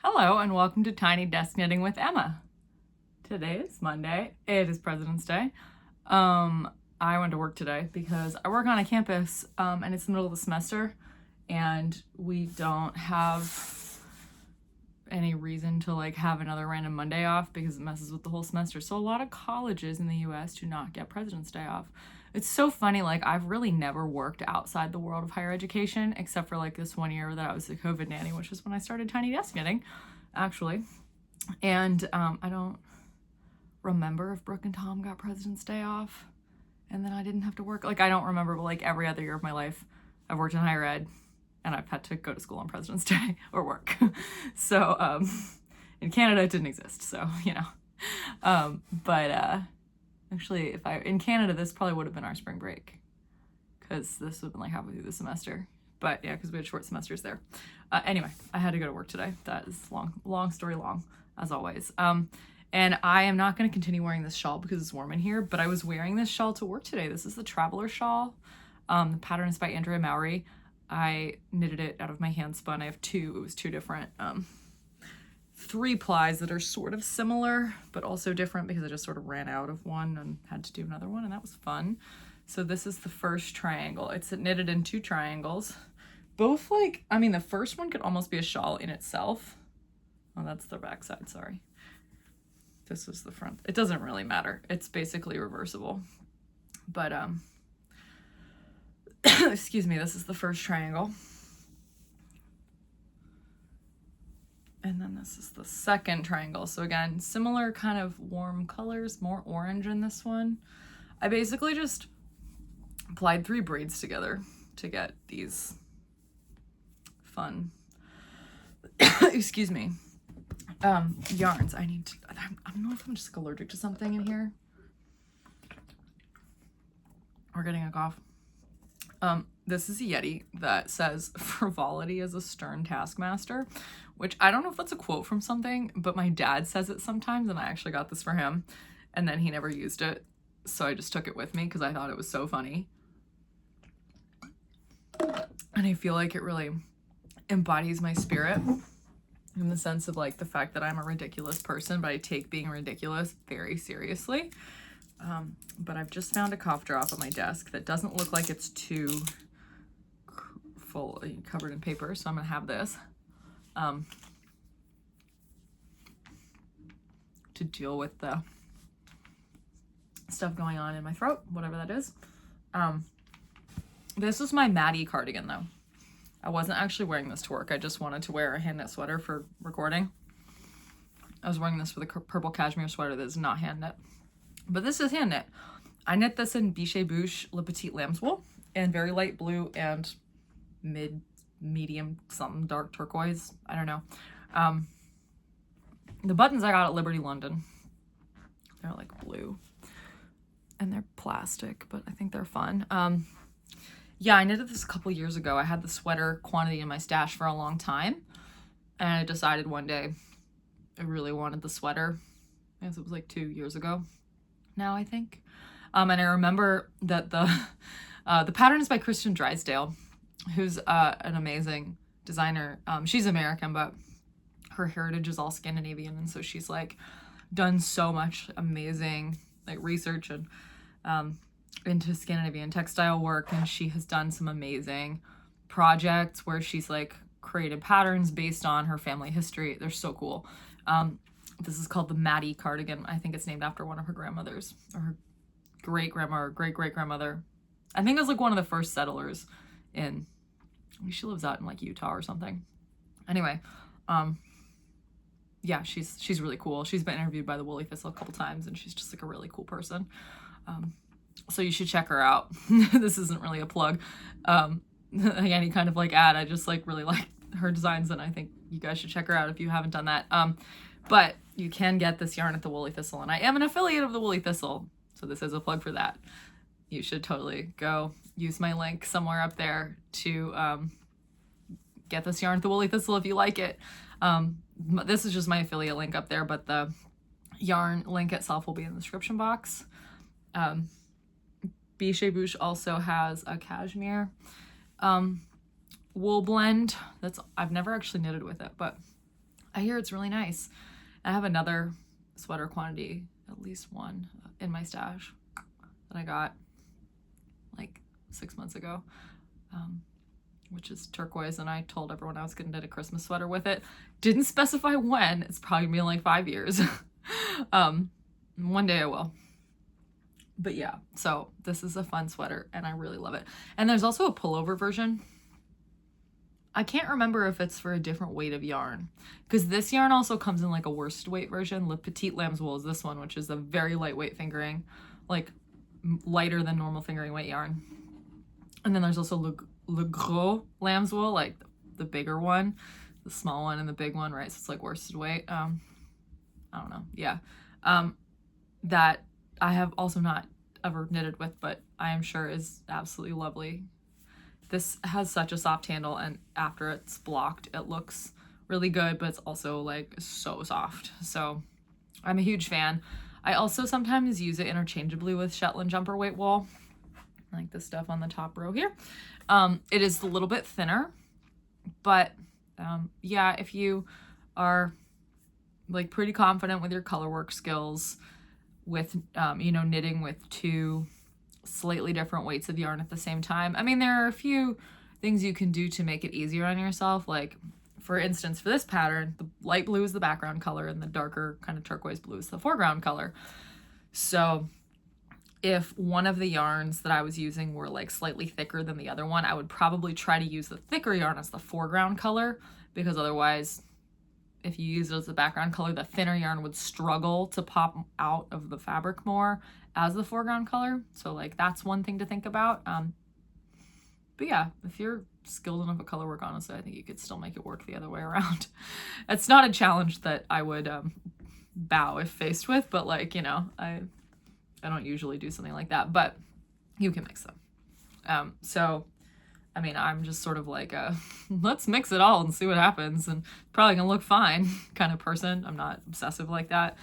Hello and welcome to Tiny Desk Knitting with Emma. Today is Monday. It is President's Day. I went to work today because I work on a campus and it's the middle of the semester and we don't have any reason to have another random Monday off because it messes with the whole semester. So a lot of colleges in the US do not get President's Day off. It's so funny, I've really never worked outside the world of higher education except for this one year that I was a COVID nanny, which is when I started Tiny Desk Knitting, actually. And I don't remember if Brooke and Tom got President's Day off and then I didn't have to work. I don't remember, but every other year of my life, I've worked in higher ed and I've had to go to school on President's Day or work. So in Canada, it didn't exist. So, actually, in Canada, this probably would have been our spring break because this would have been halfway through the semester. But yeah, because we had short semesters there. Anyway, I had to go to work today. That is long story long, as always. And I am not going to continue wearing this shawl because it's warm in here, but I was wearing this shawl to work today. This is the Traveler shawl. The pattern is by Andrea Mowry. I knitted it out of my hand spun. I have two. It was two different 3 plies that are sort of similar, but also different because I just sort of ran out of one and had to do another one, and that was fun. So this is the first triangle. It's knitted in 2 triangles. Both the first one could almost be a shawl in itself. Oh, that's the back side, sorry. This is the front. It doesn't really matter. It's basically reversible. But, excuse me, this is the first triangle. And then this is the second triangle. So again, similar kind of warm colors, more orange in this one. I basically just applied 3 braids together to get these fun, excuse me, yarns. I don't know if I'm just allergic to something in here or getting a cough. This is a Yeti that says frivolity is a stern taskmaster, which I don't know if that's a quote from something, but my dad says it sometimes, and I actually got this for him, and then he never used it, so I just took it with me because I thought it was so funny. And I feel like it really embodies my spirit in the sense of the fact that I'm a ridiculous person, but I take being ridiculous very seriously. But I've just found a cough drop on my desk that doesn't look like it's too fully covered in paper, so I'm gonna have this to deal with the stuff going on in my throat, whatever that is. This is my Maddie cardigan though. I wasn't actually wearing this to work. I just wanted to wear a hand knit sweater for recording. I was wearing this with a purple cashmere sweater that is not hand knit, but this is hand knit. I knit this in Biche Bouche Le Petit Lamb's wool in very light blue and medium something dark turquoise. I don't know. The buttons I got at Liberty London, they're blue and they're plastic, but I think they're fun. Yeah, I knitted this a couple years ago. I had the sweater quantity in my stash for a long time, and I decided one day I really wanted the sweater. I guess it was 2 years ago now, I think. And I remember that the pattern is by Kristen Drysdale, who's an amazing designer. She's American, but her heritage is all Scandinavian, and so she's done so much amazing research and into Scandinavian textile work, and she has done some amazing projects where she's created patterns based on her family history. They're so cool. This is called the Maddie cardigan. I think it's named after one of her grandmothers, or her great-grandma or great-great-grandmother. I think it was one of the first settlers in, she lives out in Utah or something. Anyway, yeah, she's really cool. She's been interviewed by the Woolly Thistle a couple times, and she's just a really cool person. So you should check her out. This isn't really a plug. Any kind of ad. I just really like her designs, and I think you guys should check her out if you haven't done that. But you can get this yarn at the Woolly Thistle, and I am an affiliate of the Woolly Thistle, so this is a plug for that. You should totally go use my link somewhere up there to get this yarn at the Woolly Thistle if you like it. This is just my affiliate link up there, but the yarn link itself will be in the description box. Biche Bouche also has a cashmere wool blend that's, I've never actually knitted with it, but I hear it's really nice. I have another sweater quantity, at least one, in my stash that I got like 6 months ago, which is turquoise, and I told everyone I was going to knit a Christmas sweater with it. Didn't specify when. It's probably been like 5 years. One day I will. But yeah, so this is a fun sweater and I really love it. And there's also a pullover version. I can't remember if it's for a different weight of yarn, because this yarn also comes in like a worsted weight version. Le Petite Lamb's Wool is this one, which is a very lightweight fingering, like lighter than normal fingering weight yarn. And then there's also Le Gros Lamb's Wool, like the bigger one, the small one and the big one, right? So it's like worsted weight. I don't know. Yeah. That I have also not ever knitted with, but I am sure is absolutely lovely. This has such a soft handle, and after it's blocked, it looks really good, but it's also like so soft. So I'm a huge fan. I also sometimes use it interchangeably with Shetland jumper weight wool, like the stuff on the top row here. It is a little bit thinner, but yeah, if you are like pretty confident with your color work skills, with knitting with two slightly different weights of yarn at the same time. I mean, there are a few things you can do to make it easier on yourself. Like, for instance, for this pattern, the light blue is the background color and the darker kind of turquoise blue is the foreground color. So if one of the yarns that I was using were like slightly thicker than the other one, I would probably try to use the thicker yarn as the foreground color, because otherwise, if you use it as the background color, the thinner yarn would struggle to pop out of the fabric more as the foreground color. So like that's one thing to think about. But yeah, if you're skilled enough at color work, honestly, I think you could still make it work the other way around. It's not a challenge that I would bow if faced with, but like, I don't usually do something like that, but you can mix them. So I mean, I'm just sort of like a let's mix it all and see what happens, and probably gonna look fine kind of person. I'm not obsessive like that.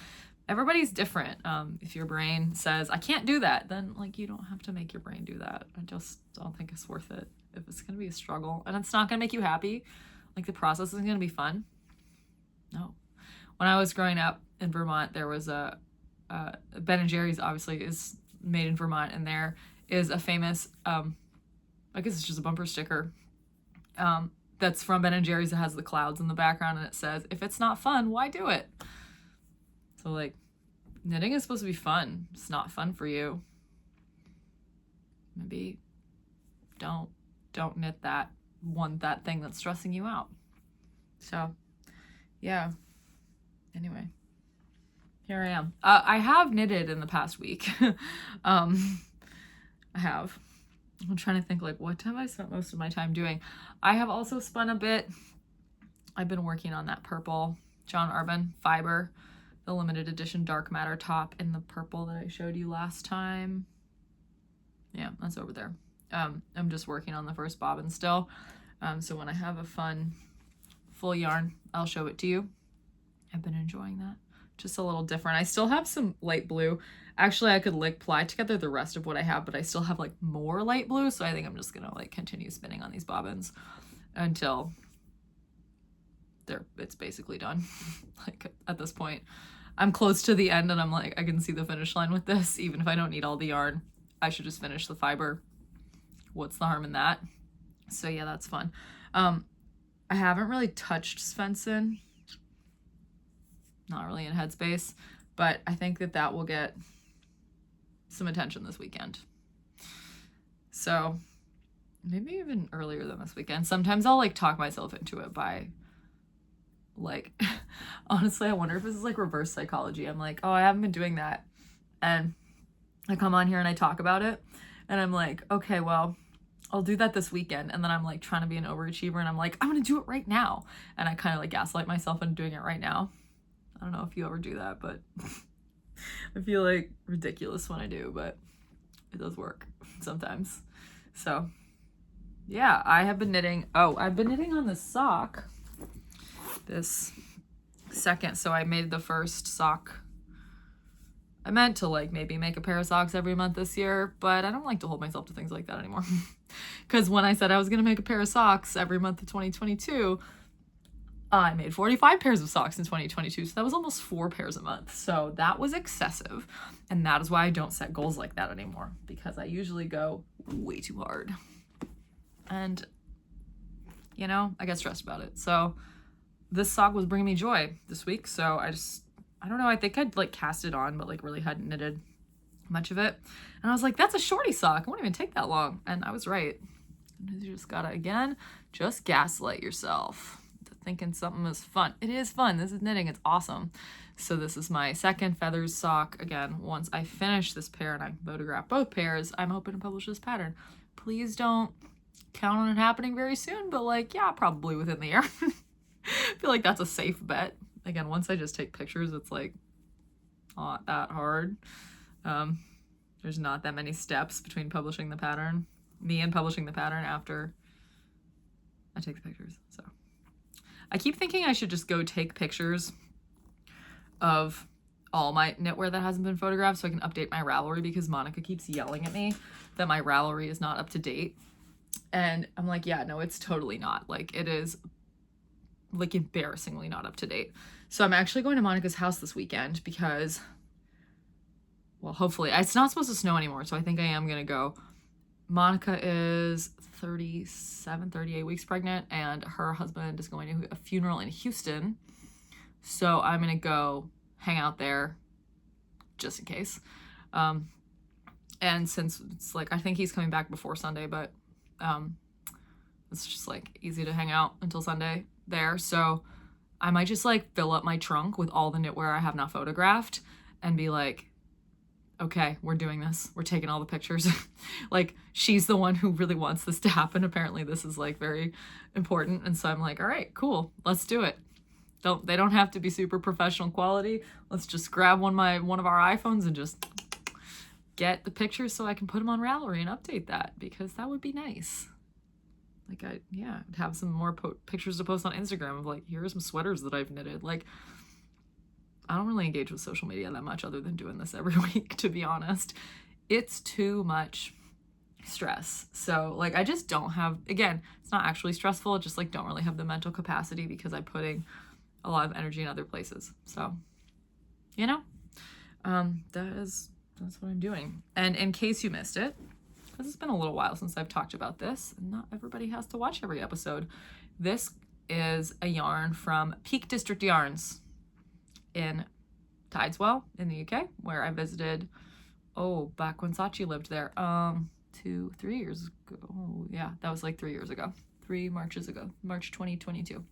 Everybody's different. If your brain says I can't do that, then like you don't have to make your brain do that. I just don't think it's worth it. If it's gonna be a struggle and it's not gonna make you happy, like the process isn't gonna be fun. No. When I was growing up in Vermont, there was a Ben & Jerry's obviously is made in Vermont, and there is a famous I guess it's just a bumper sticker that's from Ben & Jerry's that has the clouds in the background, and it says, if it's not fun, why do it? So like, knitting is supposed to be fun. It's not fun for you. Maybe don't knit that thing that's stressing you out. So yeah, anyway, here I am. I have knitted in the past week. I have. I'm trying to think like what have I spent most of my time doing. I have also spun a bit. I've been working on that purple John Arbon fiber, the limited edition dark matter top in the purple that I showed you last time. Yeah, that's over there. I'm just working on the first bobbin still. So when I have a fun full yarn, I'll show it to you. I've been enjoying that. Just a little different. I still have some light blue. Actually, I could like ply together the rest of what I have, but I still have like more light blue. So I think I'm just gonna like continue spinning on these bobbins until it's basically done. Like at this point, I'm close to the end and I'm like, I can see the finish line with this. Even if I don't need all the yarn, I should just finish the fiber. What's the harm in that? So yeah, that's fun. I haven't really touched Svensson. Not really in headspace, but I think that will get some attention this weekend. So maybe even earlier than this weekend. Sometimes I'll like talk myself into it by like, honestly, I wonder if this is like reverse psychology. I'm like, oh, I haven't been doing that. And I come on here and I talk about it and I'm like, okay, well, I'll do that this weekend. And then I'm like trying to be an overachiever and I'm like, I'm going to do it right now. And I kind of like gaslight myself into doing it right now. I don't know if you ever do that, but I feel like ridiculous when I do, but it does work sometimes. So yeah, I have been knitting. Oh, I've been knitting on this sock. This second. So I made the first sock. I meant to like maybe make a pair of socks every month this year, but I don't like to hold myself to things like that anymore. Because when I said I was going to make a pair of socks every month of 2022, I made 45 pairs of socks in 2022, so that was almost 4 pairs a month. So that was excessive. And that is why I don't set goals like that anymore, because I usually go way too hard. And, you know, I get stressed about it. So this sock was bringing me joy this week. So I don't know, I think I'd like cast it on, but like really hadn't knitted much of it. And I was like, that's a shorty sock. It won't even take that long. And I was right. You just gotta, again, just gaslight yourself thinking something is fun. It is fun. This is knitting. It's awesome. So this is my second feathers sock. Again, once I finish this pair and I photograph both pairs, I'm hoping to publish this pattern. Please don't count on it happening very soon, but like, yeah, probably within the year. I feel like that's a safe bet. Again, once I just take pictures, it's like not that hard. There's not that many steps between publishing the pattern, me and publishing the pattern after I take the pictures. So I keep thinking I should just go take pictures of all my knitwear that hasn't been photographed so I can update my Ravelry, because Monica keeps yelling at me that my Ravelry is not up to date. And I'm like, yeah, no, it's totally not. Like, it is like embarrassingly not up to date. So I'm actually going to Monica's house this weekend because, well, hopefully, it's not supposed to snow anymore, so I think I am going to go. Monica is 38 weeks pregnant, and her husband is going to a funeral in Houston. So I'm going to go hang out there just in case. And since it's like, I think he's coming back before Sunday, but it's just like easy to hang out until Sunday there. So I might just like fill up my trunk with all the knitwear I have not photographed and be like, okay, we're doing this. We're taking all the pictures. Like, she's the one who really wants this to happen. Apparently this is like very important. And so I'm like, all right, cool, let's do it. They don't have to be super professional quality. Let's just grab one of our iPhones and just get the pictures so I can put them on Ravelry and update that, because that would be nice. Like, I'd have some more pictures to post on Instagram of like, here are some sweaters that I've knitted. Like, I don't really engage with social media that much other than doing this every week, to be honest. It's too much stress. So like, I just don't have, again, it's not actually stressful. Just like, don't really have the mental capacity because I'm putting a lot of energy in other places. So, you know, that's what I'm doing. And in case you missed it, because it's been a little while since I've talked about this, and not everybody has to watch every episode. This is a yarn from Peak District Yarns in Tideswell in the UK, where I visited, back when Sachi lived there, 3 years ago. Oh yeah, that was like 3 years ago, 3 Marches ago, March 2022.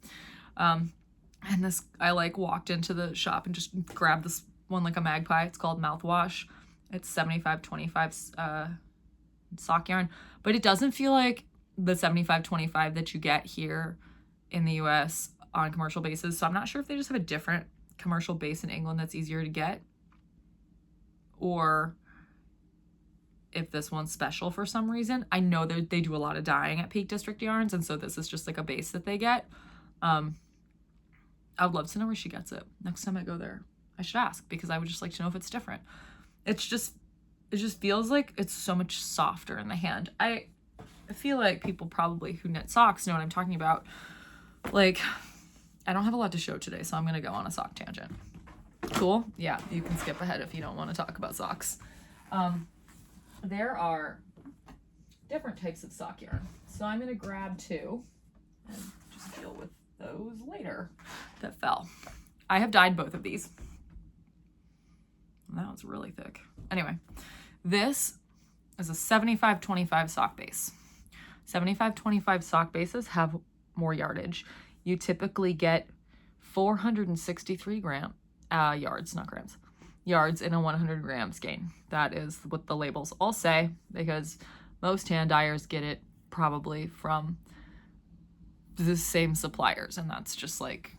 And this, I like walked into the shop and just grabbed this one like a magpie. It's called Mouthwash. It's 75/25 sock yarn, but it doesn't feel like the 75/25 that you get here in the US on commercial bases. So I'm not sure if they just have a different commercial base in England that's easier to get, or if this one's special for some reason. I know that they do a lot of dyeing at Peak District Yarns, and so this is just like a base that they get. I would love to know where she gets it. Next time I go there, I should ask, because I would just like to know if it's different. It just feels like it's so much softer in the hand. I feel like people probably who knit socks know what I'm talking about. Like, I don't have a lot to show today, so I'm going to go on a sock tangent. Cool? Yeah, you can skip ahead if you don't want to talk about socks. There are different types of sock yarn. So I'm going to grab 2 and just deal with those later that fell. I have dyed both of these. That was really thick. Anyway, this is a 75/25 sock base. 75/25 sock bases have more yardage. You typically get 463 yards, not grams, yards in a 100 gram skein. That is what the labels all say, because most hand dyers get it probably from the same suppliers, and that's just like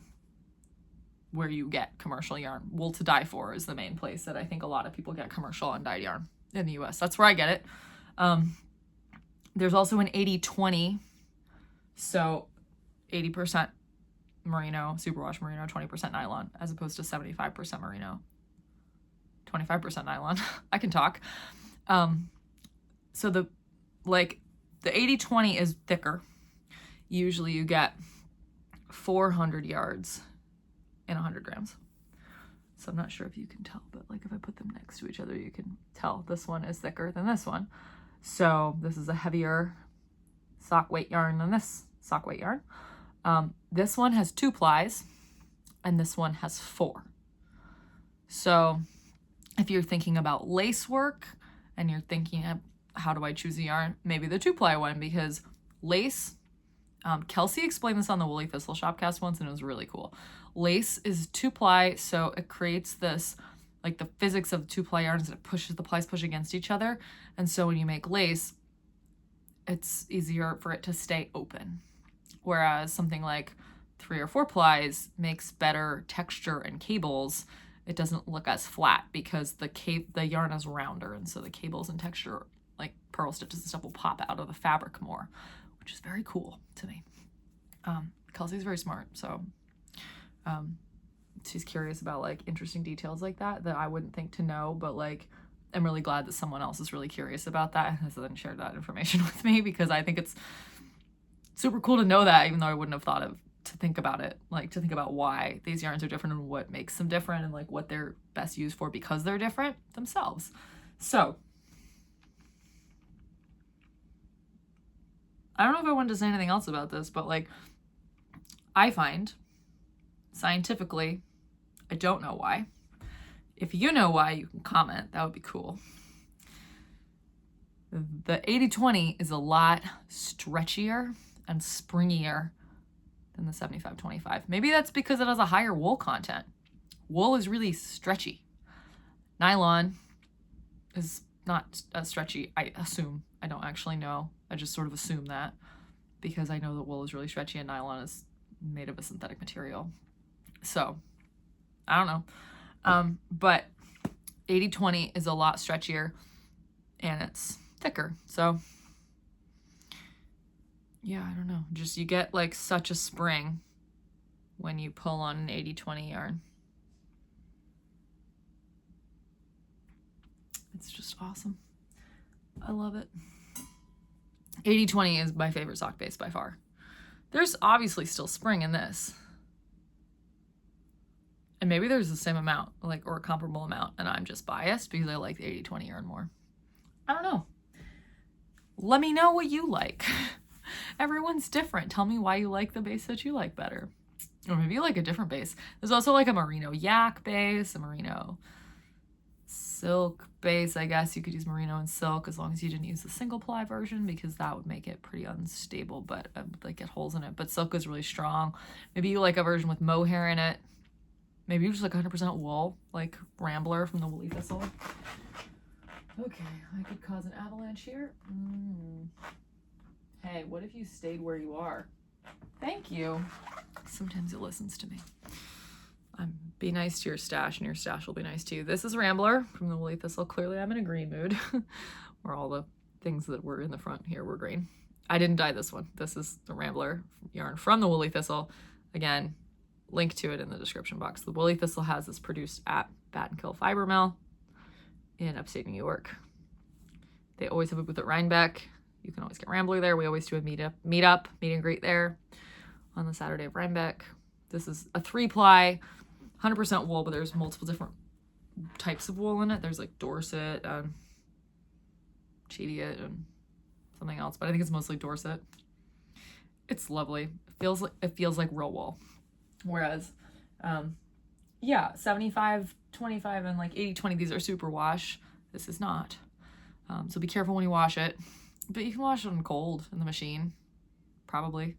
where you get commercial yarn. Wool to Dye For is the main place that I think a lot of people get commercial undyed yarn in the US. That's where I get it. There's also an 80/20, so 80% merino, superwash merino, 20% nylon, as opposed to 75% merino, 25% nylon. I can talk. So the 80/20 is thicker. Usually you get 400 yards in 100 grams. So I'm not sure if you can tell, but like if I put them next to each other, you can tell this one is thicker than this one. So this is a heavier sock weight yarn than this sock weight yarn. This one has 2 plies and this one has 4. So if you're thinking about lace work and you're thinking, how do I choose a yarn? Maybe the 2-ply one, because lace, Kelsey explained this on the Woolly Thistle Shopcast once and it was really cool. Lace is 2-ply, so it creates this, like the physics of 2-ply yarns, that it pushes, the plies push against each other. And so when you make lace, it's easier for it to stay open. Whereas something like 3 or 4 plies makes better texture and cables. It doesn't look as flat because the yarn is rounder, and so the cables and texture, like purl stitches and stuff, will pop out of the fabric more, which is very cool to me. Kelsey's very smart, so she's curious about like interesting details like that I wouldn't think to know, but like I'm really glad that someone else is really curious about that and has then shared that information with me, because I think it's super cool to know that, even though I wouldn't have thought of to think about it, like to think about why these yarns are different and what makes them different and like what they're best used for because they're different themselves. So I don't know if I wanted to say anything else about this, but like I find scientifically, I don't know why. If you know why, you can comment. That would be cool. The 80-20 is a lot stretchier and springier than the 75-25. Maybe that's because it has a higher wool content. Wool is really stretchy. Nylon is not as stretchy, I assume. I don't actually know. I just sort of assume that because I know that wool is really stretchy and nylon is made of a synthetic material. So, I don't know. But 80-20 is a lot stretchier and it's thicker. So, yeah, I don't know. Just you get like such a spring when you pull on an 80-20 yarn. It's just awesome. I love it. 80-20 is my favorite sock base by far. There's obviously still spring in this. And maybe there's the same amount, like, or a comparable amount, and I'm just biased because I like the 80-20 yarn more. I don't know. Let me know what you like. Everyone's different. Tell me why you like the base that you like better. Or maybe you like a different base. There's also like a merino yak base, a merino silk base. I guess you could use merino and silk as long as you didn't use the single ply version, because that would make it pretty unstable, but like get holes in it. But silk is really strong. Maybe you like a version with mohair in it. Maybe you just like 100% wool, like Rambler from the Woolly Thistle. Okay, I could cause an avalanche here. Hey, what if you stayed where you are? Thank you. Sometimes it listens to me. Be nice to your stash, and your stash will be nice to you. This is Rambler from the Woolly Thistle. Clearly, I'm in a green mood, where all the things that were in the front here were green. I didn't dye this one. This is the Rambler yarn from the Woolly Thistle. Again, link to it in the description box. The Woolly Thistle has this produced at Battenkill Fiber Mill in upstate New York. They always have a booth at Rhinebeck. You can always get Rambler there. We always do a meet and greet there on the Saturday of Rhinebeck. This is a 3-ply, 100% wool, but there's multiple different types of wool in it. There's like Dorset and Cheviot and something else, but I think it's mostly Dorset. It's lovely. It feels like real wool. Whereas, yeah, 75-25 and like 80-20, these are super wash. This is not. So be careful when you wash it. But you can wash it on cold in the machine, probably.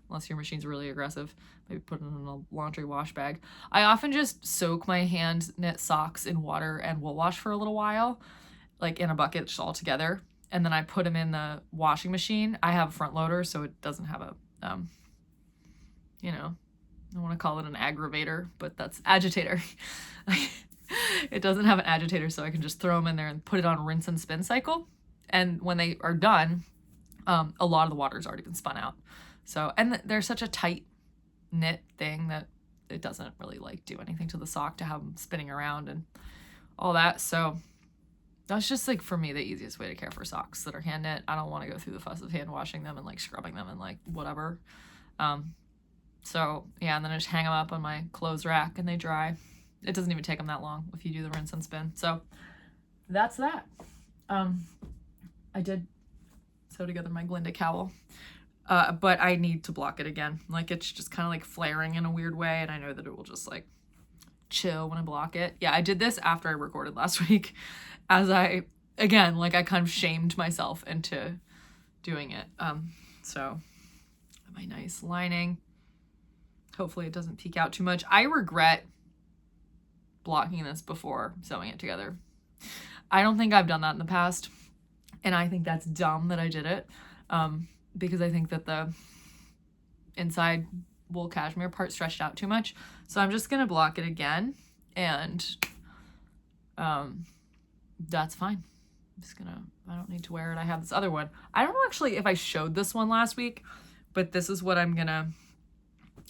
Unless your machine's really aggressive. Maybe put it in a laundry wash bag. I often just soak my hand knit socks in water and wool wash for a little while, like in a bucket just all together. And then I put them in the washing machine. I have a front loader, so it doesn't have a, you know, I want to call it an aggravator, but that's agitator. It doesn't have an agitator, so I can just throw them in there and put it on rinse and spin cycle. And when they are done, a lot of the water's already been spun out. So, and they're such a tight knit thing that it doesn't really like do anything to the sock to have them spinning around and all that. So that's just like, for me, the easiest way to care for socks that are hand knit. I don't want to go through the fuss of hand washing them and like scrubbing them and like whatever. So yeah, and then I just hang them up on my clothes rack and they dry. It doesn't even take them that long if you do the rinse and spin. So that's that. I did sew together my Glinda cowl, but I need to block it again. Like, it's just kind of like flaring in a weird way, and I know that it will just like chill when I block it. Yeah, I did this after I recorded last week, as I kind of shamed myself into doing it. So my nice lining. Hopefully it doesn't peek out too much. I regret blocking this before sewing it together. I don't think I've done that in the past, and I think that's dumb that I did it, because I think that the inside wool cashmere part stretched out too much. So I'm just gonna block it again, and that's fine. I don't need to wear it. I have this other one. I don't know actually if I showed this one last week, but this is what I'm gonna,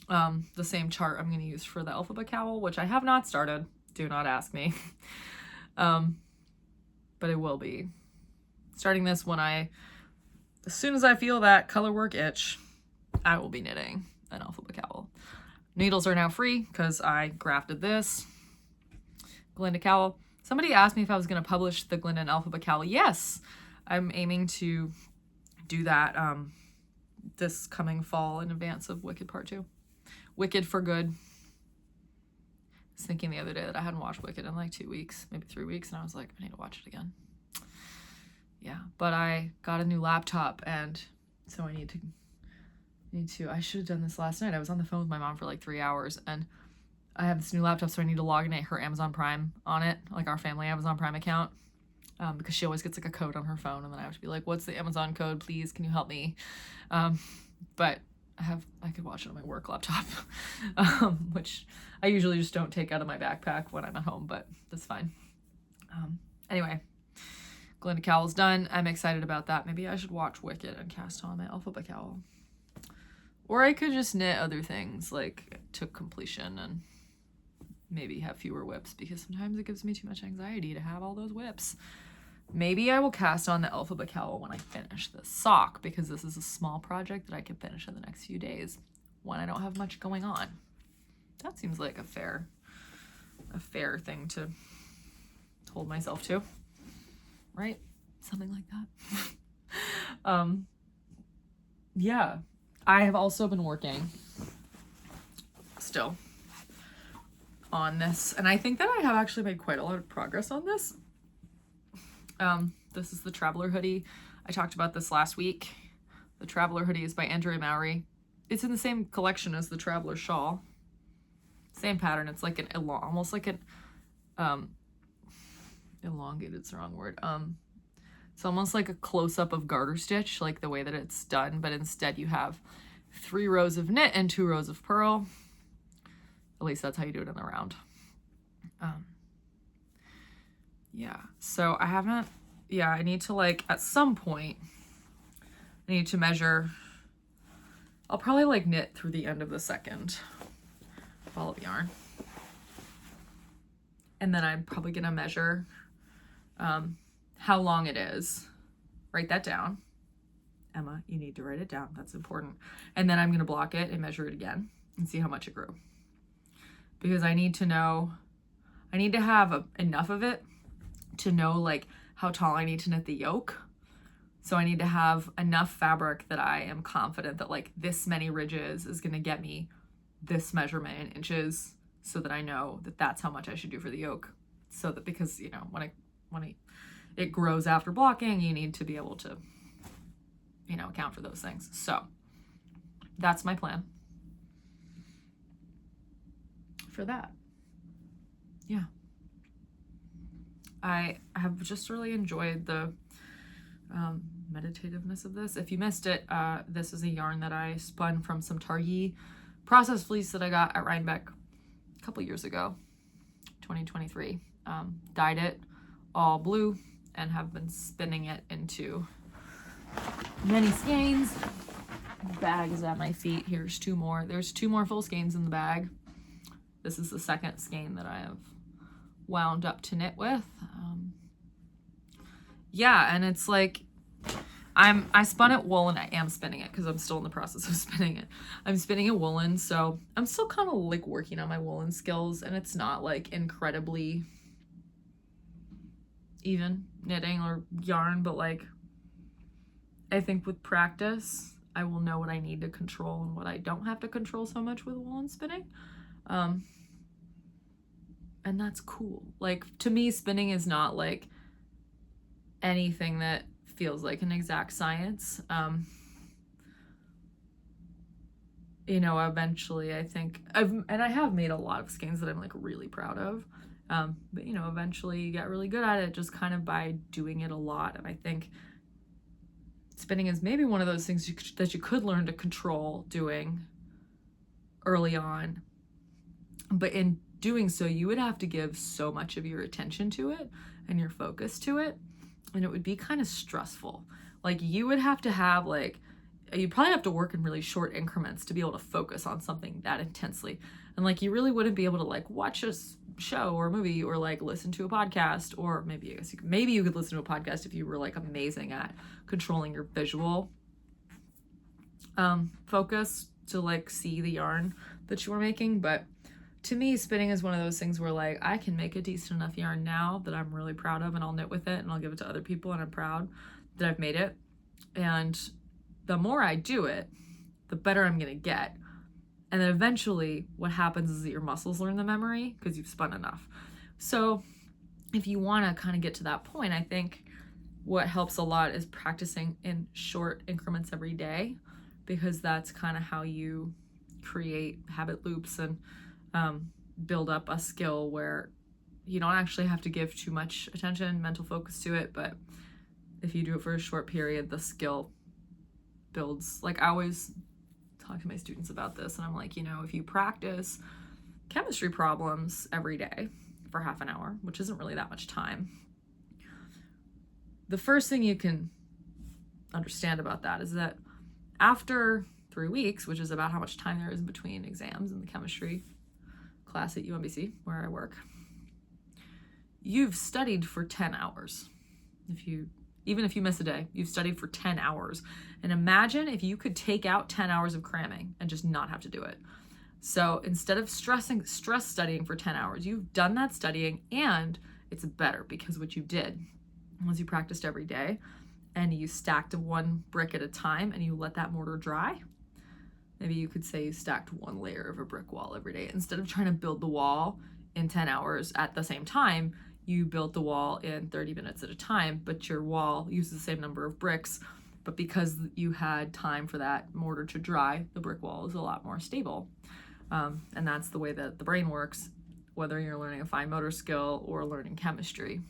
the same chart I'm gonna use for the Elphaba cowl, which I have not started. Do not ask me. But it will be. Starting this as soon as I feel that color work itch, I will be knitting an Elphaba cowl. Needles are now free because I grafted this Glinda cowl. Somebody asked me if I was going to publish the Glinda and Elphaba cowl. Yes, I'm aiming to do that this coming fall in advance of Wicked Part 2. Wicked for good. I was thinking the other day that I hadn't watched Wicked in like 2 weeks, maybe 3 weeks, and I was like, I need to watch it again. Yeah, but I got a new laptop, and so I need to, I should have done this last night. I was on the phone with my mom for like 3 hours, and I have this new laptop, so I need to log in her Amazon Prime on it, like our family Amazon Prime account, because she always gets like a code on her phone, and then I have to be like, what's the Amazon code, please, can you help me? But I could watch it on my work laptop, which I usually just don't take out of my backpack when I'm at home, but that's fine. Anyway, Glinda cowl's done. I'm excited about that. Maybe I should watch Wicked and cast on my Elphaba cowl. Or I could just knit other things, like to completion, and maybe have fewer whips, because sometimes it gives me too much anxiety to have all those whips. Maybe I will cast on the Elphaba cowl when I finish this sock, because this is a small project that I can finish in the next few days when I don't have much going on. That seems like a fair thing to hold myself to, right? Something like that. Yeah, I have also been working still on this, and I think that I have actually made quite a lot of progress on this. This is the Traveler hoodie. I talked about this last week. The Traveler hoodie is by Andrea Mowry. It's in the same collection as the Traveler shawl. Same pattern. It's like almost like an elongated's the wrong word. It's almost like a close-up of garter stitch, like the way that it's done, but instead you have 3 rows of knit and 2 rows of purl. At least that's how you do it in the round. Yeah, so I need to, like, at some point, I need to measure. I'll probably like knit through the end of the second ball of yarn. And then I'm probably gonna measure how long it is. Write that down. Emma, you need to write it down. That's important. And then I'm gonna block it and measure it again and see how much it grew. Because I need to know, I need to have enough of it to know like how tall I need to knit the yoke. So I need to have enough fabric that I am confident that like this many ridges is gonna get me this measurement in inches, so that I know that that's how much I should do for the yoke. So that, because you know, when it grows after blocking, you need to be able to, you know, account for those things. So that's my plan for that. Yeah. I have just really enjoyed the meditativeness of this. If you missed it, this is a yarn that I spun from some Targhee processed fleece that I got at Rhinebeck a couple years ago, 2023. Dyed it all blue and have been spinning it into many skeins. The bag is at my feet. Here's 2 more. There's 2 more full skeins in the bag. This is the second skein that I have wound up to knit with. Yeah, and it's like, I spun it woolen. I am spinning it because I'm still in the process of spinning it. I'm spinning it woolen, so I'm still kind of like working on my woolen skills, and it's not like incredibly even knitting or yarn, but like I think with practice I will know what I need to control and what I don't have to control so much with woolen spinning. And that's cool. Like, to me, spinning is not like anything that feels like an exact science. You know, eventually I think I have made a lot of skeins that I'm like really proud of. But you know, eventually you get really good at it just kind of by doing it a lot. And I think spinning is maybe one of those things that you could learn to control doing early on. But in doing so, you would have to give so much of your attention to it and your focus to it. And it would be kind of stressful. Like, you would have to have like, you'd probably have to work in really short increments to be able to focus on something that intensely. And like, you really wouldn't be able to like watch a show or a movie or like listen to a podcast, or maybe you could listen to a podcast if you were like amazing at controlling your visual focus to like see the yarn that you were making. But to me, spinning is one of those things where like I can make a decent enough yarn now that I'm really proud of, and I'll knit with it and I'll give it to other people, and I'm proud that I've made it. And the more I do it, the better I'm gonna get. And then eventually what happens is that your muscles learn the memory because you've spun enough. So if you want to kind of get to that point, I think what helps a lot is practicing in short increments every day, because that's kind of how you create habit loops and build up a skill where you don't actually have to give too much attention, mental focus to it. But if you do it for a short period, the skill builds. Like, I always talk to my students about this, and I'm like, you know, if you practice chemistry problems every day for half an hour, which isn't really that much time, the first thing you can understand about that is that after 3 weeks, which is about how much time there is between exams in the chemistry class at UMBC, where I work, you've studied for 10 hours. Even if you miss a day, you've studied for 10 hours. And imagine if you could take out 10 hours of cramming and just not have to do it. So instead of stress studying for 10 hours, you've done that studying, and it's better because what you did was you practiced every day and you stacked one brick at a time and you let that mortar dry. Maybe you could say you stacked one layer of a brick wall every day. Instead of trying to build the wall in 10 hours at the same time, you built the wall in 30 minutes at a time, but your wall uses the same number of bricks. But because you had time for that mortar to dry, the brick wall is a lot more stable. And that's the way that the brain works, whether you're learning a fine motor skill or learning chemistry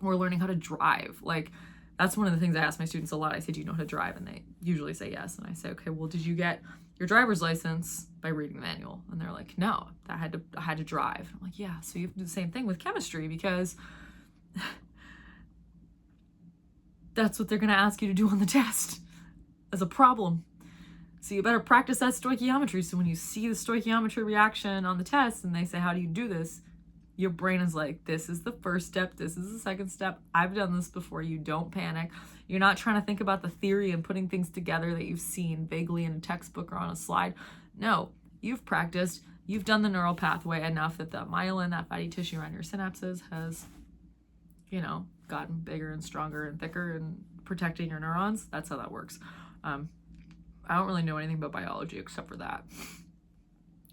or learning how to drive. Like, that's one of the things I ask my students a lot. I say, do you know how to drive? And they usually say yes. And I say, okay, well, did you get your driver's license by reading the manual? And they're like, no, I had to drive. I'm like, yeah, so you have to do the same thing with chemistry, because that's what they're going to ask you to do on the test as a problem. So you better practice that stoichiometry. So when you see the stoichiometry reaction on the test and they say, how do you do this? Your brain is like, this is the first step. This is the second step. I've done this before. You don't panic. You're not trying to think about the theory and putting things together that you've seen vaguely in a textbook or on a slide. No, you've practiced. You've done the neural pathway enough that the myelin, that fatty tissue around your synapses, has, you know, gotten bigger and stronger and thicker and protecting your neurons. That's how that works. I don't really know anything about biology except for that.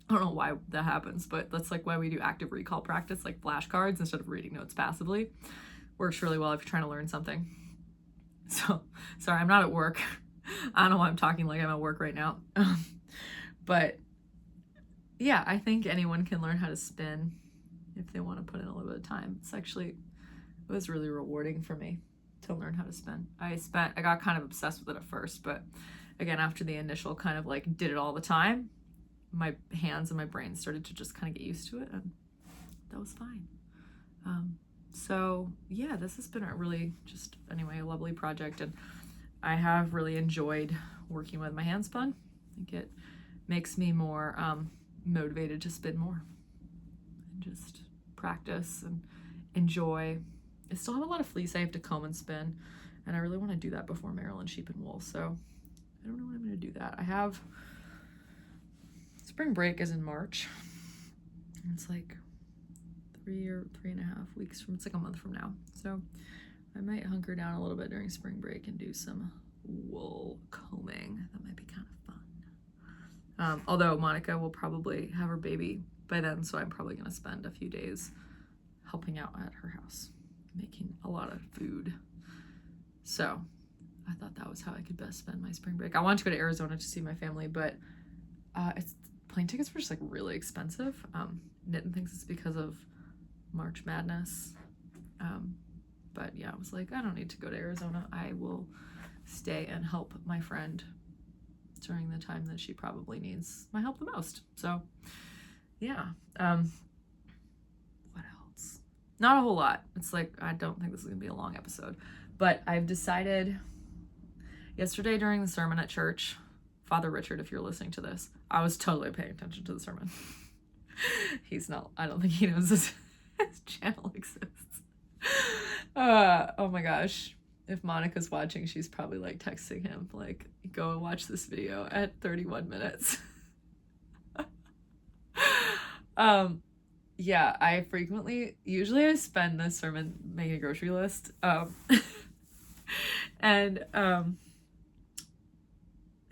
I don't know why that happens, but that's like why we do active recall practice, like flashcards, instead of reading notes passively. Works really well if you're trying to learn something. So, sorry, I'm not at work. I don't know why I'm talking like I'm at work right now. But yeah, I think anyone can learn how to spin if they want to put in a little bit of time. It was really rewarding for me to learn how to spin. I got kind of obsessed with it at first, but again, after the initial kind of like did it all the time, my hands and my brain started to just kind of get used to it, and that was fine. So yeah, this has been a really a lovely project, and I have really enjoyed working with my hand spun. I think it makes me more motivated to spin more and just practice and enjoy. I still have a lot of fleece I have to comb and spin. And I really want to do that before Maryland Sheep and Wool. So I don't know when I'm going to do that. I have spring break is in March. It's like 3.5 weeks from, it's like a month from now. So I might hunker down a little bit during spring break and do some wool combing. That might be kind of fun. Although Monica will probably have her baby by then, so I'm probably going to spend a few days helping out at her house, making a lot of food. So I thought that was how I could best spend my spring break. I wanted to go to Arizona to see my family, but plane tickets were just like really expensive. Nitin thinks it's because of March Madness. But yeah, I was like, I don't need to go to Arizona. I will stay and help my friend during the time that she probably needs my help the most. So yeah. What else? Not a whole lot. It's like, I don't think this is gonna be a long episode, but I've decided yesterday during the sermon at church, Father Richard, if you're listening to this, I was totally paying attention to the sermon. He's not, I don't think he knows his channel exists. Oh my gosh. If Monica's watching, she's probably like texting him, like, go and watch this video at 31 minutes. Yeah, I usually I spend this sermon making a grocery list. And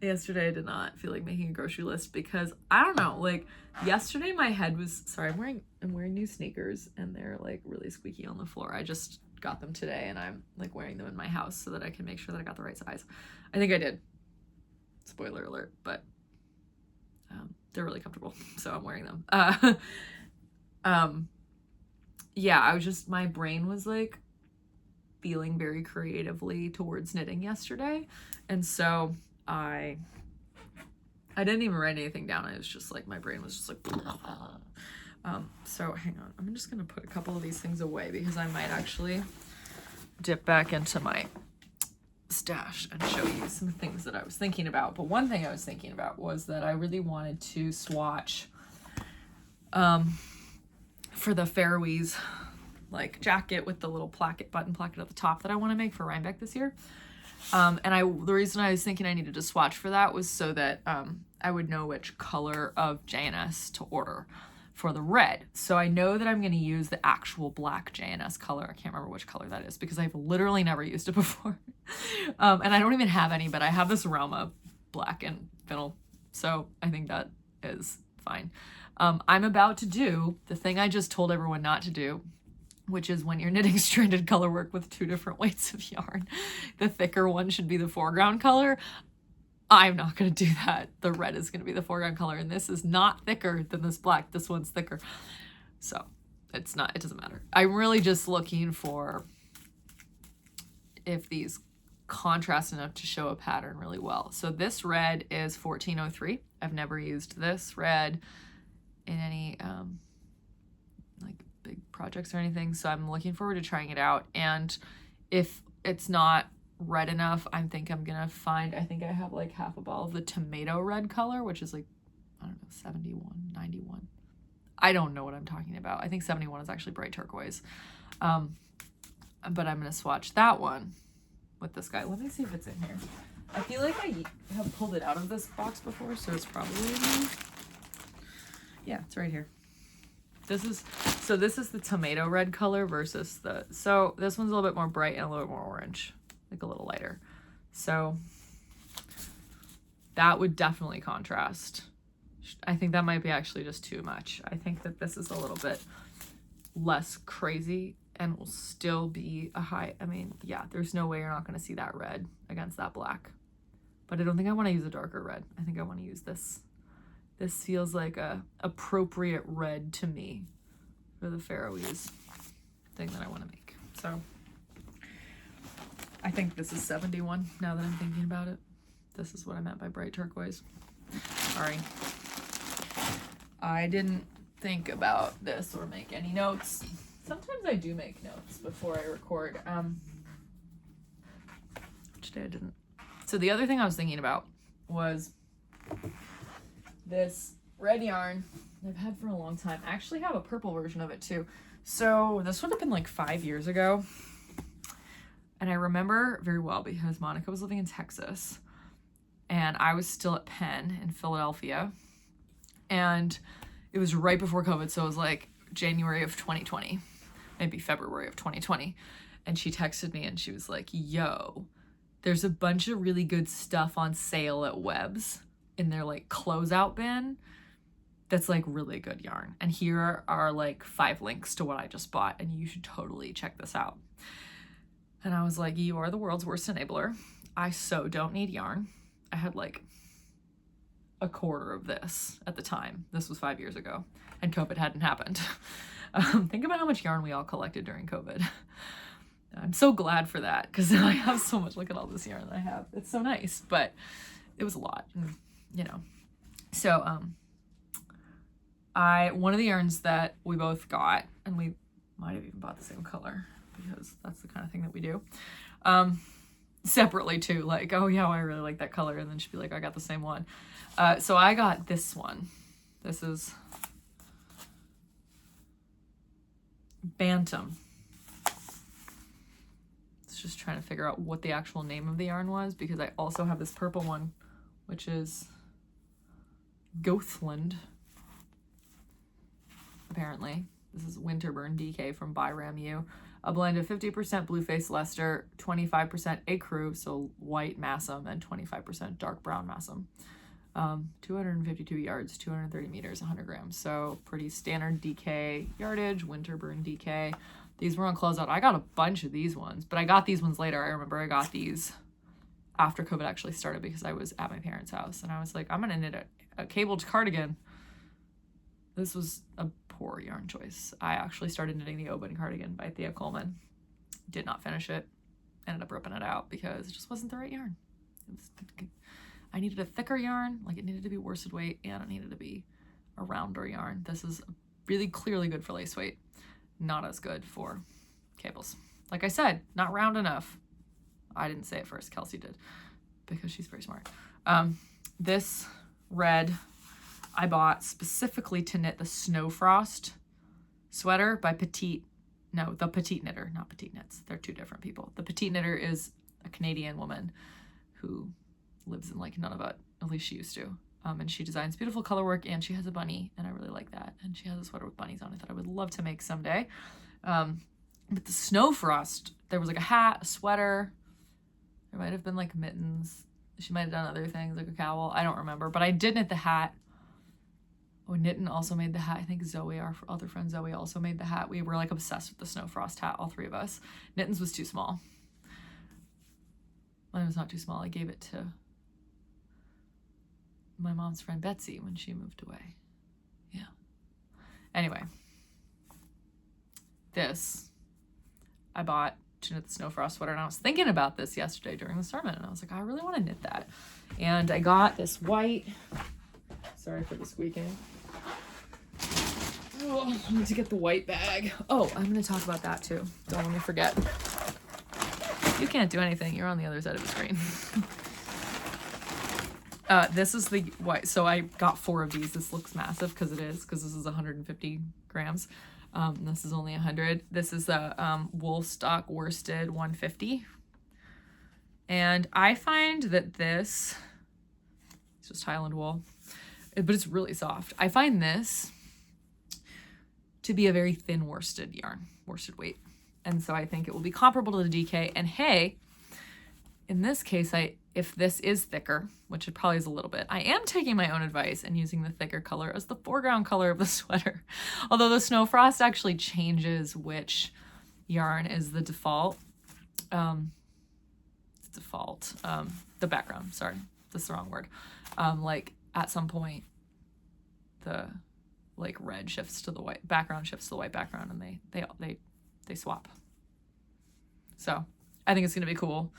yesterday I did not feel like making a grocery list because I don't know, like yesterday my head was, sorry, I'm wearing new sneakers and they're like really squeaky on the floor. I just got them today and I'm like wearing them in my house so that I can make sure that I got the right size. I think I did. Spoiler alert, but they're really comfortable, so I'm wearing them. Yeah, I was just, my brain was like feeling very creatively towards knitting yesterday, and so I didn't even write anything down. It was just like my brain was just like so hang on, I'm just gonna put a couple of these things away because I might actually dip back into my stash and show you some things that I was thinking about. But one thing I was thinking about was that I really wanted to swatch for the Faroese like jacket with the little button placket at the top that I want to make for Rhinebeck this year. And the reason I was thinking I needed to swatch for that was so that I would know which color of JNS to order for the red. So I know that I'm going to use the actual black JNS color. I can't remember which color that is because I've literally never used it before. And I don't even have any, but I have this Roma black and fennel. So I think that is fine. I'm about to do the thing I just told everyone not to do, which is when you're knitting stranded color work with 2 different weights of yarn, the thicker one should be the foreground color. I'm not going to do that. The red is going to be the foreground color, and this is not thicker than this black. This one's thicker. So it doesn't matter. I'm really just looking for if these contrast enough to show a pattern really well. So this red is 1403. I've never used this red in any like big projects or anything, so I'm looking forward to trying it out. And if it's not red enough, I think I have like half a ball of the tomato red color, which is like, I don't know, 71, 91. I don't know what I'm talking about. I think 71 is actually bright turquoise. But I'm going to swatch that one with this guy. Let me see if it's in here. I feel like I have pulled it out of this box before, so it's probably in here. Yeah, it's right here. This is the tomato red color versus so this one's a little bit more bright and a little bit more orange, like a little lighter. So that would definitely contrast. I think that might be actually just too much. I think that this is a little bit less crazy and will still be a high. I mean, yeah, there's no way you're not going to see that red against that black. But I don't think I want to use a darker red. I think I want to use this. This feels like a appropriate red to me for the Faroese thing that I want to make. So I think this is 71 now that I'm thinking about it. This is what I meant by bright turquoise. Sorry. I didn't think about this or make any notes. Sometimes I do make notes before I record. Today I didn't. So the other thing I was thinking about was this red yarn I've had for a long time. I actually have a purple version of it too. So this would have been like 5 years ago. And I remember very well because Monica was living in Texas and I was still at Penn in Philadelphia. And it was right before COVID. So it was like January of 2020, maybe February of 2020. And she texted me and she was like, yo, there's a bunch of really good stuff on sale at Webb's in their like closeout bin that's like really good yarn. And here are like 5 links to what I just bought and you should totally check this out. And I was like, you are the world's worst enabler. I so don't need yarn. I had like a quarter of this at the time. This was 5 years ago and COVID hadn't happened. Think about how much yarn we all collected during COVID. I'm so glad for that because I have so much. Look at all this yarn that I have. It's so nice, but it was a lot, you know. So one of the yarns that we both got, and we might have even bought the same color because that's the kind of thing that we do. Separately too, like, oh yeah, well, I really like that color, and then she'd be like, I got the same one. So I got this one. This is Bantam. It's just trying to figure out what the actual name of the yarn was because I also have this purple one, which is Gothland. Apparently, this is Winterburn DK from Byram U. A blend of 50% Blueface Leicester, 25% Ecru, so white Massam, and 25% dark brown Massam. 252 yards, 230 meters, 100 grams. So pretty standard DK yardage, Winterburn DK. These were on closeout. I got a bunch of these ones, but I got these ones later. I remember I got these after COVID actually started because I was at my parents' house and I was like, I'm gonna knit a cabled cardigan. This was a poor yarn choice. I actually started knitting the Oban cardigan by Thea Coleman. Did not finish it. Ended up ripping it out because it just wasn't the right yarn. I needed a thicker yarn, like it needed to be worsted weight, and it needed to be a rounder yarn. This is really clearly good for lace weight, not as good for cables. Like I said, not round enough. I didn't say it first, Kelsey did, because she's very smart. This red I bought specifically to knit the Snow Frost sweater by the Petite Knitter, not Petite Knits. They're two different people. The Petite Knitter is a Canadian woman who lives in like Nunavut, at least she used to. And she designs beautiful color work and she has a bunny and I really like that. And she has a sweater with bunnies on it that I would love to make someday. But the Snow Frost, there was like a hat, a sweater. There might have been like mittens. She might have done other things like a cowl. I don't remember, but I did knit the hat. Oh, Knitton also made the hat. I think Zoe, our other friend Zoe, also made the hat. We were like obsessed with the Snow Frost hat, all 3 of us. Knitton's was too small. Mine was not too small. I gave it to my mom's friend Betsy when she moved away. Yeah. Anyway, this I bought to knit the Snow Frost sweater, and I was thinking about this yesterday during the sermon, and I was like, I really want to knit that. And I got this white. Sorry for the squeaking. Oh, I need to get the white bag. Oh, I'm going to talk about that too. Don't let me forget. You can't do anything. You're on the other side of the screen. This is the white. So I got 4 of these. This looks massive because this is 150 grams. This is only 100. This is a Woolstock worsted 150. And I find that it's just Highland wool, but it's really soft. I find this to be a very thin worsted yarn, worsted weight. And so I think it will be comparable to the DK. And hey, in this case, if this is thicker, which it probably is a little bit, I am taking my own advice and using the thicker color as the foreground color of the sweater. Although the Snow Frost actually changes which yarn is the default. The background, sorry, that's the wrong word. Like at some point, the like red shifts to the white background, shifts to the white background, and they swap. So I think it's gonna be cool.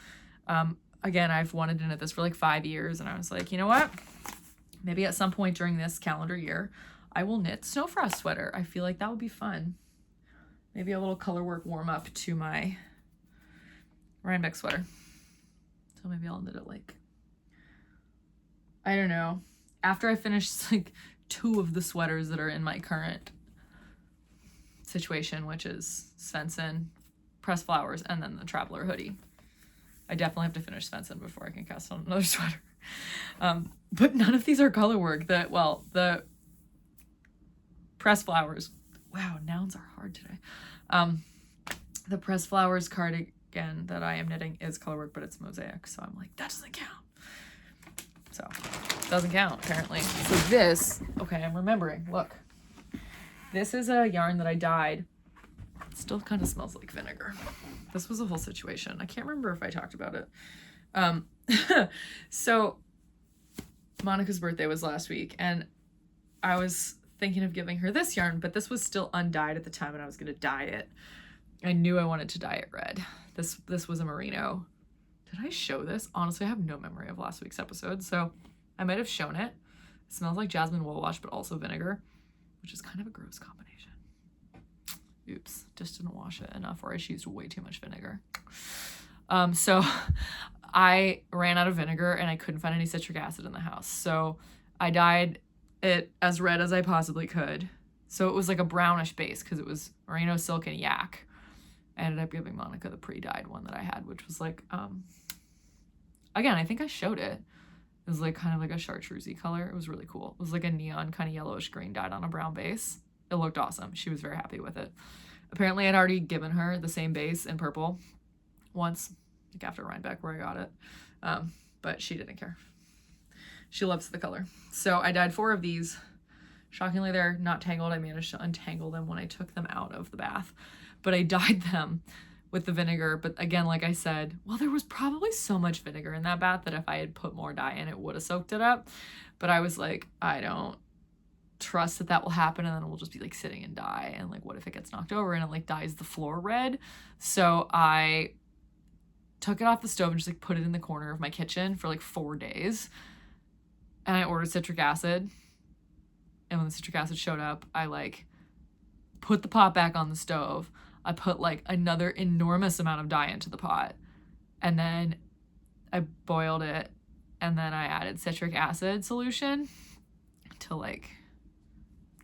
Again, I've wanted to knit this for like 5 years, and I was like, you know what? Maybe at some point during this calendar year, I will knit Snow Frost sweater. I feel like that would be fun. Maybe a little color work warm up to my Rhinebeck sweater. So maybe I'll knit it like, I don't know, after I finish like 2 of the sweaters that are in my current situation, which is Svensson, pressed flowers, and then the Traveler hoodie. I definitely have to finish Svensson before I can cast on another sweater. But none of these are color work. The pressed flowers. Wow, nouns are hard today. The pressed flowers cardigan that I am knitting is color work, but it's mosaic. So I'm like, that doesn't count. So it doesn't count, apparently. So this, okay, I'm remembering. Look, this is a yarn that I dyed. It still kind of smells like vinegar. This was a whole situation. I can't remember if I talked about it. So Monica's birthday was last week, and I was thinking of giving her this yarn, but this was still undyed at the time, and I was going to dye it. I knew I wanted to dye it red. This was a merino. Did I show this? Honestly, I have no memory of last week's episode, so I might have shown it. It smells like jasmine wool wash, but also vinegar, which is kind of a gross combination. Oops, just didn't wash it enough, or I just used way too much vinegar. So I ran out of vinegar, and I couldn't find any citric acid in the house. So I dyed it as red as I possibly could. So it was like a brownish base, because it was merino silk and yak. I ended up giving Monica the pre-dyed one that I had, which was like, again, I think I showed it. It was like kind of like a chartreusey color. It was really cool. It was like a neon kind of yellowish green dyed on a brown base. It looked awesome. She was very happy with it. Apparently I'd already given her the same base in purple once, like after Rhinebeck where I got it. But she didn't care. She loves the color. So I dyed 4 of these. Shockingly, they're not tangled. I managed to untangle them when I took them out of the bath. But I dyed them with the vinegar. But again, like I said, well, there was probably so much vinegar in that bath that if I had put more dye in, it would have soaked it up. But I was like, I don't trust that will happen, and then we'll just be like sitting in dye, and like what if it gets knocked over and it like dyes the floor red. So I took it off the stove and just like put it in the corner of my kitchen for like 4 days, and I ordered citric acid, and when the citric acid showed up, I like put the pot back on the stove. I put like another enormous amount of dye into the pot, and then I boiled it, and then I added citric acid solution to like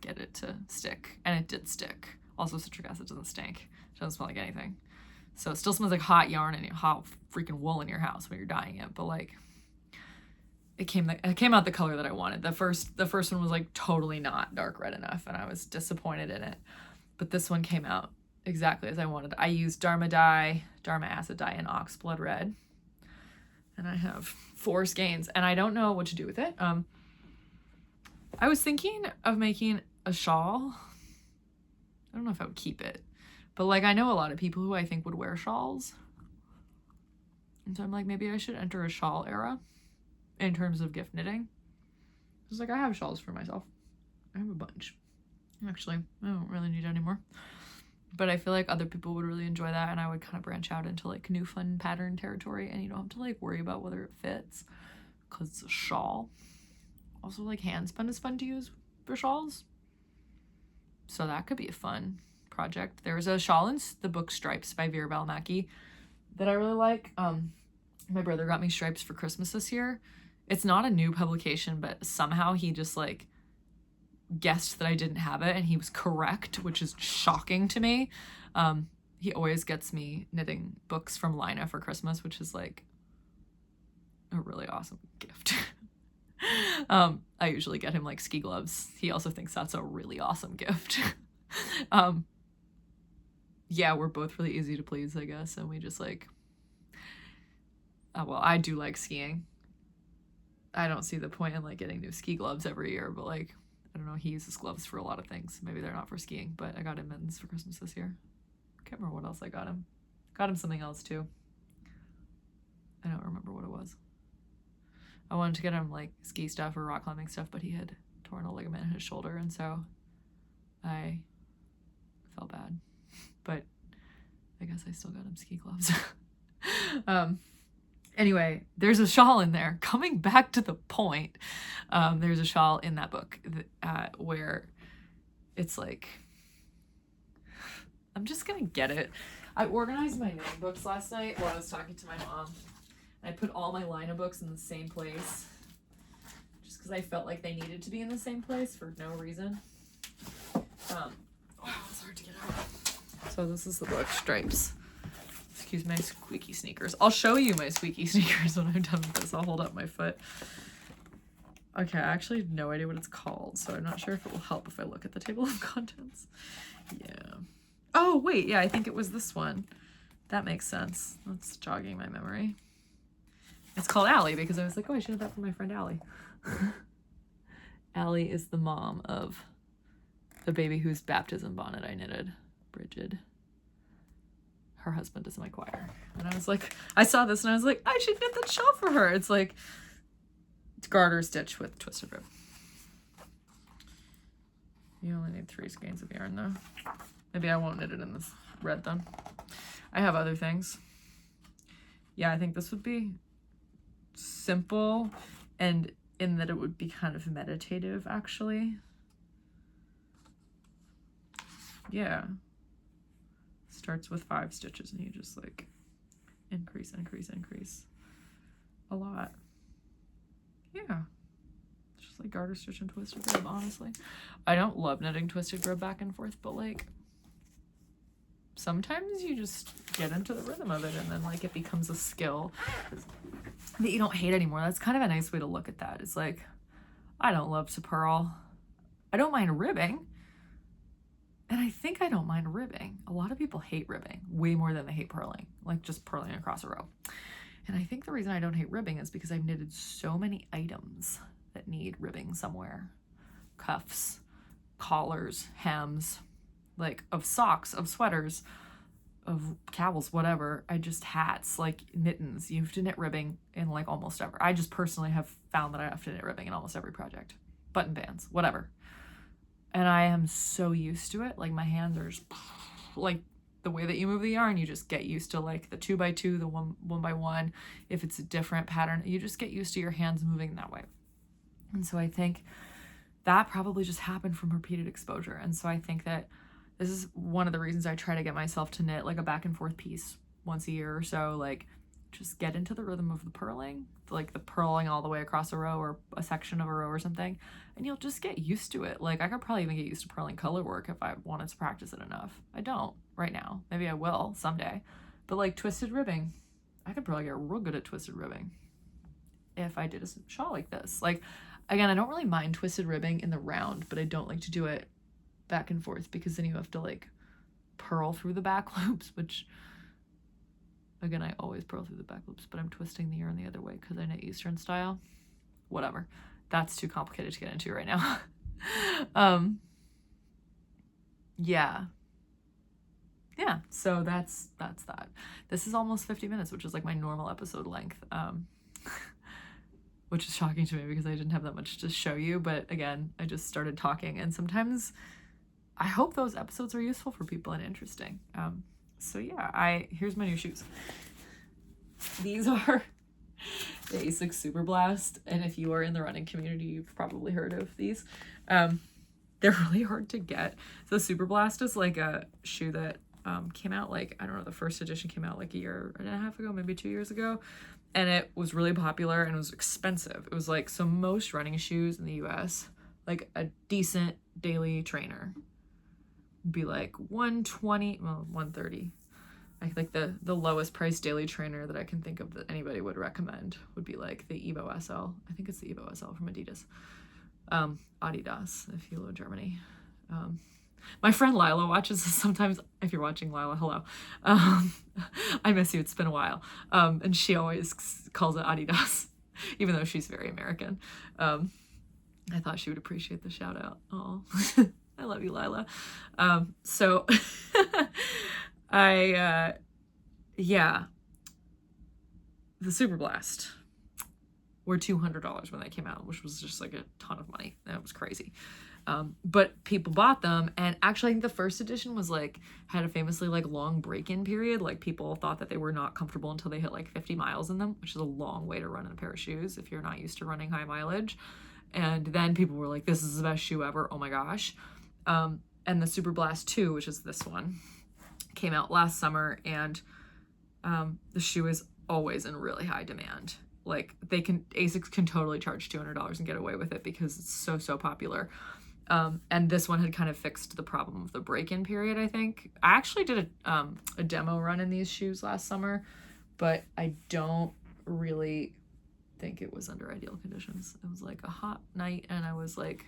get it to stick, and it did stick. Also, citric acid doesn't stink. It doesn't smell like anything. So it still smells like hot yarn and hot freaking wool in your house when you're dyeing it, but like it came out the color that I wanted. The first one was like totally not dark red enough, and I was disappointed in it. But this one came out exactly as I wanted. I used Dharma acid dye, and ox blood red. And I have 4 skeins, and I don't know what to do with it. I was thinking of making a shawl. I don't know if I would keep it, but like I know a lot of people who I think would wear shawls. And so I'm like, maybe I should enter a shawl era in terms of gift knitting. It's like I have shawls for myself. I have a bunch. Actually, I don't really need any more. But I feel like other people would really enjoy that, and I would kind of branch out into like new fun pattern territory, and you don't have to like worry about whether it fits because it's a shawl. Also, like handspun is fun to use for shawls. So that could be a fun project. There's a shawl in the book Stripes by Vera Balamaki that I really like. My brother got me Stripes for Christmas this year. It's not a new publication, but somehow he just like guessed that I didn't have it, and he was correct, which is shocking to me. He always gets me knitting books from Lina for Christmas, which is like a really awesome gift. I usually get him like ski gloves. He also thinks that's a really awesome gift. Yeah, we're both really easy to please, I guess, and we just like, well, I do like skiing. I don't see the point in like getting new ski gloves every year, but like, I don't know, he uses gloves for a lot of things. Maybe they're not for skiing, but I got him mittens for Christmas this year. Can't remember what else I got him. Got him something else too. I don't remember what it was. I wanted to get him like ski stuff or rock climbing stuff, but he had torn a ligament in his shoulder, and so I felt bad. But I guess I still got him ski gloves. Anyway, there's a shawl in there. Coming back to the point, there's a shawl in that book where it's like, I'm just gonna get it. I organized my knitting books last night while I was talking to my mom. I put all my Lina books in the same place just because I felt like they needed to be in the same place for no reason. Wow, it's hard to get out. So this is the book, Stripes. Excuse my squeaky sneakers. I'll show you my squeaky sneakers when I'm done with this. I'll hold up my foot. Okay, I actually have no idea what it's called, so I'm not sure if it will help if I look at the table of contents. Yeah. Oh, wait, yeah, I think it was this one. That makes sense. That's jogging my memory. It's called Allie because I was like, oh, I should have that for my friend Allie. Allie is the mom of the baby whose baptism bonnet I knitted, Bridget. Her husband is in my choir. And I was like, I saw this and I was like, I should knit that shawl for her. It's like garter stitch with twisted rib. You only need 3 skeins of yarn though. Maybe I won't knit it in this red then. I have other things. Yeah, I think this would be simple and in that it would be kind of meditative actually. Yeah. Starts with 5 stitches and you just like increase a lot. Yeah. Just like garter stitch and twisted rib, honestly. I don't love knitting twisted rib back and forth, but like sometimes you just get into the rhythm of it and then like it becomes a skill that you don't hate anymore. That's kind of a nice way to look at that. It's like, I don't love to purl. I don't mind ribbing. And I think I don't mind ribbing. A lot of people hate ribbing way more than they hate purling, like just purling across a row. And I think the reason I don't hate ribbing is because I've knitted so many items that need ribbing somewhere. Cuffs, collars, hems, like of socks, of sweaters, of cowls, whatever. I just hats, like mittens. You have to knit ribbing in like almost ever. I just personally have found that I have to knit ribbing in almost every project. Button bands, whatever. And I am so used to it. Like my hands are just like the way that you move the yarn, you just get used to like the 2x2, the 1x1. If it's a different pattern, you just get used to your hands moving that way. And so I think that probably just happened from repeated exposure. And so I think that this is one of the reasons I try to get myself to knit like a back and forth piece once a year or so, like just get into the rhythm of the purling, like the purling all the way across a row or a section of a row or something, and you'll just get used to it. Like I could probably even get used to purling color work if I wanted to practice it enough. I don't right now. Maybe I will someday. But like twisted ribbing, I could probably get real good at twisted ribbing if I did a shawl like this. Like, again, I don't really mind twisted ribbing in the round, but I don't like to do it back and forth because then you have to like purl through the back loops, which again, I always purl through the back loops, but I'm twisting the yarn the other way because I knit Eastern style. Whatever. That's too complicated to get into right now. Yeah. Yeah, so that's that. This is almost 50 minutes, which is like my normal episode length. Which is shocking to me because I didn't have that much to show you, but again, I just started talking, and sometimes I hope those episodes are useful for people and interesting. So yeah, here's my new shoes. These are the ASICS Super Blast, and if you are in the running community, you've probably heard of these. They're really hard to get. So Super Blast is like a shoe that came out like, I don't know, the first edition came out like a year and a half ago, maybe 2 years ago. And it was really popular and it was expensive. It was like, so most running shoes in the US, like a decent daily trainer would be like $120, well, $130. I think the lowest price daily trainer that I can think of that anybody would recommend would be like the Evo SL. I think it's the Evo SL from Adidas. Adidas, if you live in Germany. My friend Lila watches this sometimes. If you're watching, Lila, hello. I miss you. It's been a while. And she always calls it Adidas, even though she's very American. I thought she would appreciate the shout out. Oh, I love you, Lila. So yeah, the Super Blast were $200 when they came out, which was just like a ton of money. That was crazy. But people bought them, and actually I think the first edition was like, had a famously like long break-in period. Like people thought that they were not comfortable until they hit like 50 miles in them, which is a long way to run in a pair of shoes if you're not used to running high mileage. And then people were like, this is the best shoe ever, oh my gosh. And the Super Blast 2, which is this one, came out last summer, and the shoe is always in really high demand. Like ASICS can totally charge $200 and get away with it because it's so popular. And this one had kind of fixed the problem of the break-in period, I think. I actually did a demo run in these shoes last summer, but I don't really think it was under ideal conditions. It was like a hot night, and I was like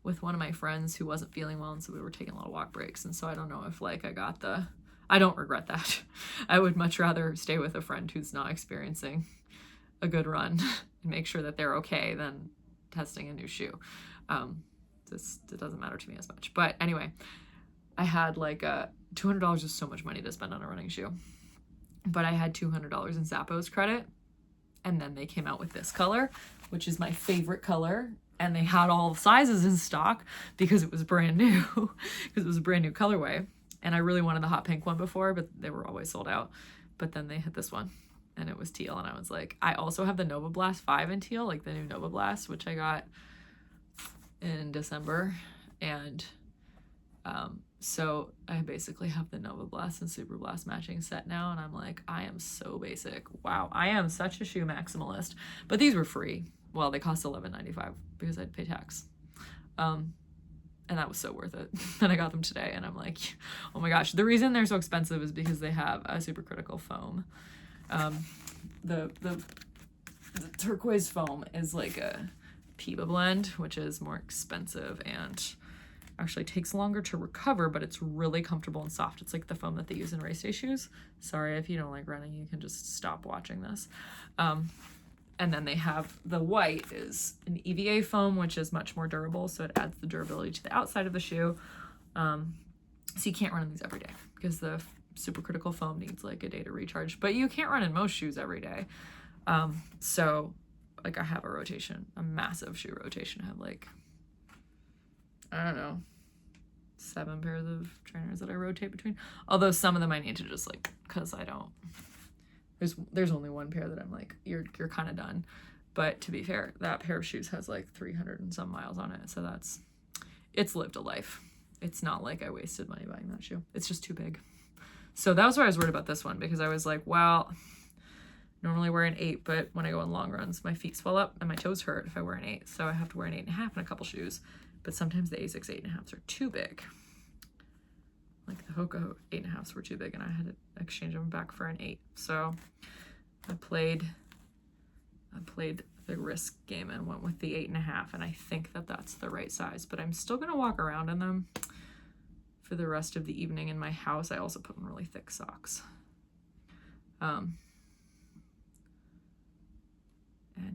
with one of my friends who wasn't feeling well, and so we were taking a lot of walk breaks, and so I don't know if like I don't regret that. I would much rather stay with a friend who's not experiencing a good run and make sure that they're okay than testing a new shoe. It doesn't matter to me as much. But anyway, I had like $200 is so much money to spend on a running shoe. But I had $200 in Zappos credit. And then they came out with this color, which is my favorite color. And they had all the sizes in stock because it was brand new, because it was a brand new colorway. And I really wanted the hot pink one before, but they were always sold out. But then they hit this one, and it was teal. And I was like, I also have the Nova Blast 5 in teal, like the new Nova Blast, which I got in December. And so I basically have the Nova Blast and Super Blast matching set now, and I'm like, I am so basic. Wow, I am such a shoe maximalist. But these were free. Well, they cost $11.95 because I'd pay tax. And that was so worth it. Then I got them today, and I'm like, oh my gosh. The reason they're so expensive is because they have a supercritical foam. The turquoise foam is like a PIBA blend, which is more expensive and actually takes longer to recover, but it's really comfortable and soft. It's like the foam that they use in race day shoes. Sorry, if you don't like running, you can just stop watching this. And then they have the white is an EVA foam, which is much more durable, so it adds the durability to the outside of the shoe. So you can't run in these every day because the supercritical foam needs like a day to recharge, but you can't run in most shoes every day. So like I have a rotation, a massive shoe rotation. I have like, I don't know, 7 pairs of trainers that I rotate between. Although some of them I need to just like, cause I don't, there's only one pair that I'm like, you're kind of done. But to be fair, that pair of shoes has like 300 and some miles on it. So it's lived a life. It's not like I wasted money buying that shoe. It's just too big. So that was why I was worried about this one, because I was like, well, normally wear an 8, but when I go on long runs, my feet swell up and my toes hurt if I wear an 8. So I have to wear an 8.5 in a couple shoes. But sometimes the ASICS 8.5s are too big. Like the Hoka 8.5s were too big, and I had to exchange them back for an 8. So I played the risk game and went with the 8.5, and I think that that's the right size. But I'm still gonna walk around in them for the rest of the evening in my house. I also put on really thick socks. And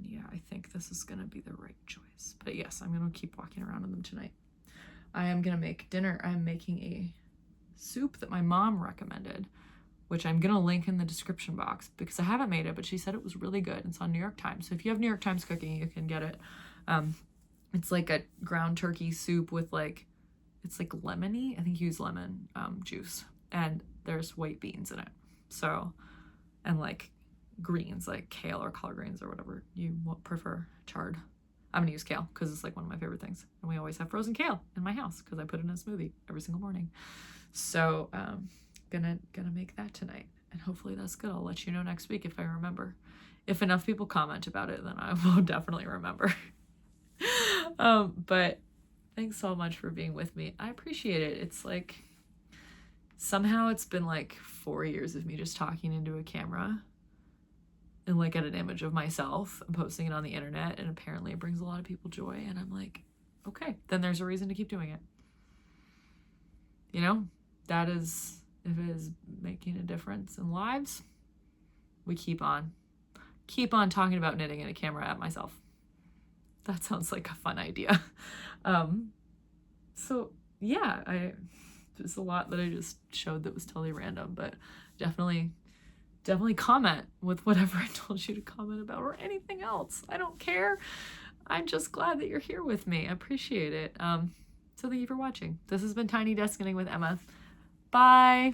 yeah, I think this is gonna be the right choice. But yes, I'm gonna keep walking around in them tonight. I am gonna make dinner. I'm making a soup that my mom recommended, which I'm gonna link in the description box because I haven't made it, but she said it was really good. It's on New York Times. So if you have New York Times Cooking, you can get it. It's like a ground turkey soup with like, it's like lemony. I think you use lemon juice, and there's white beans in it. So, and like greens, like kale or collard greens or whatever you prefer, chard. I'm gonna use kale because it's like one of my favorite things. And we always have frozen kale in my house because I put it in a smoothie every single morning. So gonna make that tonight, and hopefully that's good. I'll let you know next week if I remember. If enough people comment about it, then I will definitely remember. But thanks so much for being with me. I appreciate it. It's like, somehow it's been like 4 years of me just talking into a camera and like at an image of myself and posting it on the internet, and apparently it brings a lot of people joy, and I'm like, okay, then there's a reason to keep doing it. You know, that is, if it is making a difference in lives, we keep on talking about knitting in a camera at myself. That sounds like a fun idea. So yeah, there's a lot that I just showed that was totally random, but definitely comment with whatever I told you to comment about, or anything else. I don't care. I'm just glad that you're here with me. I appreciate it. So thank you for watching. This has been Tiny Desk Knitting with Emma. Bye.